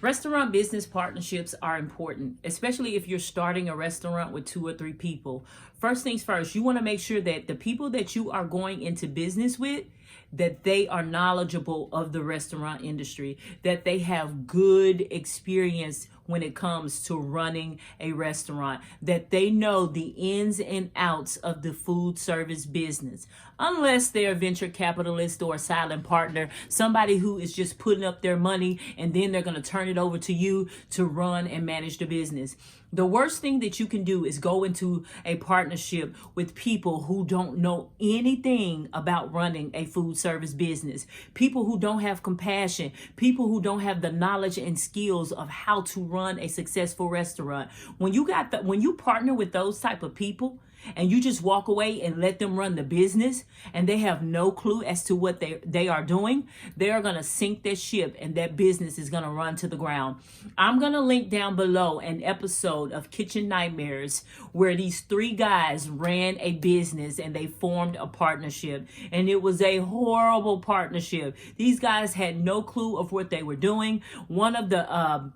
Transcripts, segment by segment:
Restaurant business partnerships are important, especially if you're starting a restaurant with 2 or 3 people. First things first, you want to make sure that the people that you are going into business with, that they are knowledgeable of the restaurant industry, that they have good experience when it comes to running a restaurant, that they know the ins and outs of the food service business. Unless they're a venture capitalist or a silent partner, somebody who is just putting up their money and then they're going to turn it over to you to run and manage the business. The worst thing that you can do is go into a partnership with people who don't know anything about running a food service business, people who don't have compassion, people who don't have the knowledge and skills of how to run a successful restaurant. When you partner with those type of people, and you just walk away and let them run the business and they have no clue as to what they are doing, they are going to sink their ship and that business is going to run to the ground. I'm going to link down below an episode of Kitchen Nightmares where these 3 guys ran a business and they formed a partnership, and it was a horrible partnership. These guys had no clue of what they were doing. One of the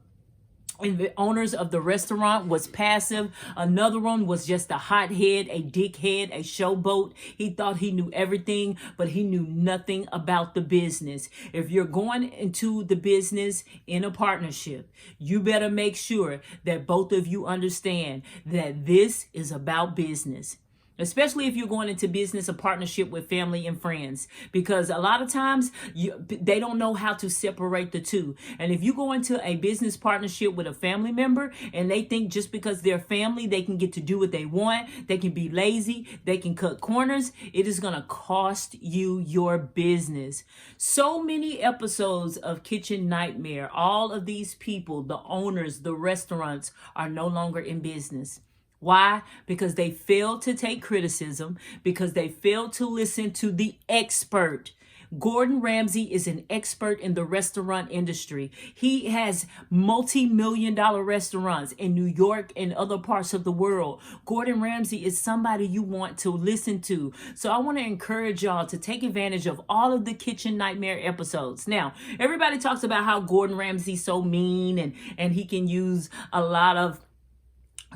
owners of the restaurant was passive. Another one was just a hothead, a dickhead, a showboat. He thought he knew everything, but he knew nothing about the business. If you're going into the business in a partnership, you better make sure that both of you understand that this is about business. Especially if you're going into business, a partnership with family and friends, because a lot of times they don't know how to separate the two. And if you go into a business partnership with a family member and they think just because they're family, they can get to do what they want, they can be lazy, they can cut corners, it is going to cost you your business. So many episodes of Kitchen Nightmare, all of these people, the owners, the restaurants, are no longer in business. Why? Because they failed to take criticism, because they failed to listen to the expert. Gordon Ramsay is an expert in the restaurant industry. He has multi-million-dollar restaurants in New York and other parts of the world. Gordon Ramsay is somebody you want to listen to. So I want to encourage y'all to take advantage of all of the Kitchen Nightmare episodes. Now, everybody talks about how Gordon Ramsay's so mean and he can use a lot of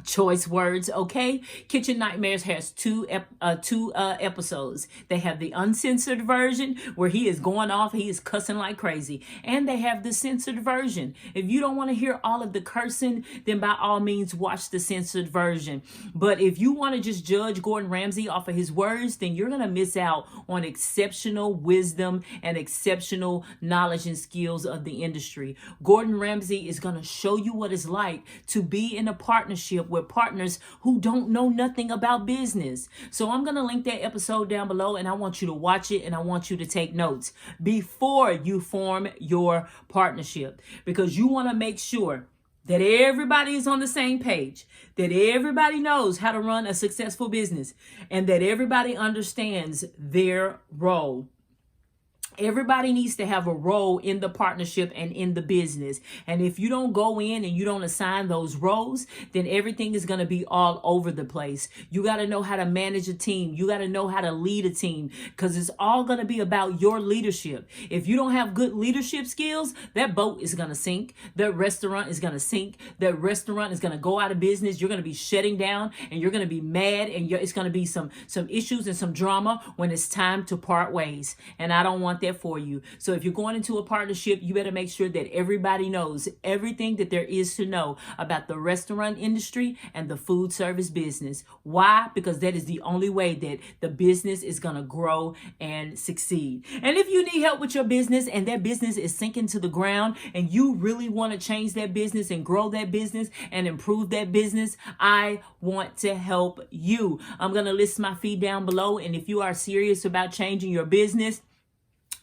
choice words. Okay, Kitchen Nightmares has two episodes. They have the uncensored version where he is going off, he is cussing like crazy, and they have the censored version. If you don't want to hear all of the cursing, then by all means watch the censored version. But if you want to just judge Gordon Ramsay off of his words, then you're gonna miss out on exceptional wisdom and exceptional knowledge and skills of the industry. Gordon Ramsay is gonna show you what it's like to be in a partnership with partners who don't know nothing about business. So I'm going to link that episode down below, and I want you to watch it and I want you to take notes before you form your partnership, because you want to make sure that everybody is on the same page, that everybody knows how to run a successful business, and that everybody understands their role. Everybody needs to have a role in the partnership and in the business. And if you don't go in and you don't assign those roles, then everything is going to be all over the place. You got to know how to manage a team. You got to know how to lead a team, because it's all going to be about your leadership. If you don't have good leadership skills, that boat is going to sink. That restaurant is going to sink. That restaurant is going to go out of business. You're going to be shutting down and you're going to be mad, and it's going to be some issues and some drama when it's time to part ways. And I don't want that for you. So if you're going into a partnership, you better make sure that everybody knows everything that there is to know about the restaurant industry and the food service business. Why? Because that is the only way that the business is going to grow and succeed. And if you need help with your business and that business is sinking to the ground and you really want to change that business and grow that business and improve that business, I want to help you. I'm going to list my fee down below. And if you are serious about changing your business,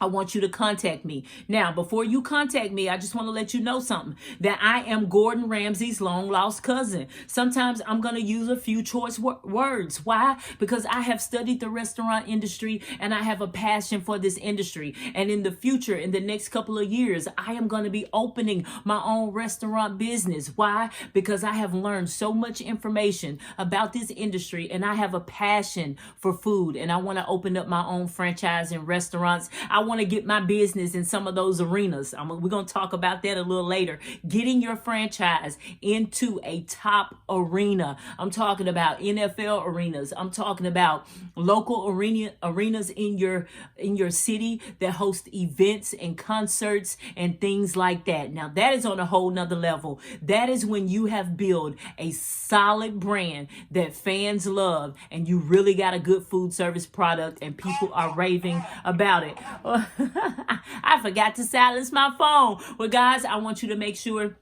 I want you to contact me. Now, before you contact me, I just want to let you know something, that I am Gordon Ramsay's long lost cousin. Sometimes I'm going to use a few choice words. Why? Because I have studied the restaurant industry and I have a passion for this industry. And in the future, in the next couple of years, I am going to be opening my own restaurant business. Why? Because I have learned so much information about this industry and I have a passion for food, and I want to open up my own franchise and restaurants. I want to get my business in some of those arenas. We're going to talk about that a little later. Getting your franchise into a top arena. I'm talking about NFL arenas. I'm talking about local arenas in your city that host events and concerts and things like that. Now that is on a whole nother level. That is when you have built a solid brand that fans love, and you really got a good food service product and people are raving about it. I forgot to silence my phone. Well, guys, I want you to make sure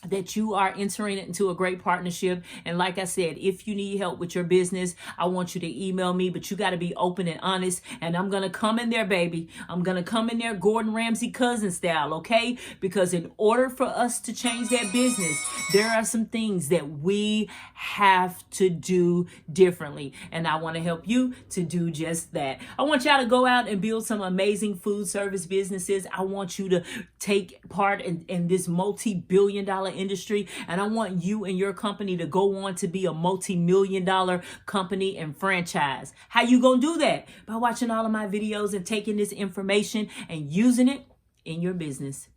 that you are entering it into a great partnership. And like I said, if you need help with your business, I want you to email me, but you got to be open and honest. And I'm going to come in there, baby. I'm going to come in there Gordon Ramsay cousin style, okay? Because in order for us to change that business, there are some things that we have to do differently. And I want to help you to do just that. I want y'all to go out and build some amazing food service businesses. I want you to take part in this multi-billion-dollar industry, and I want you and your company to go on to be a multi-million-dollar company and franchise. How you gonna do that? By watching all of my videos and taking this information and using it in your business.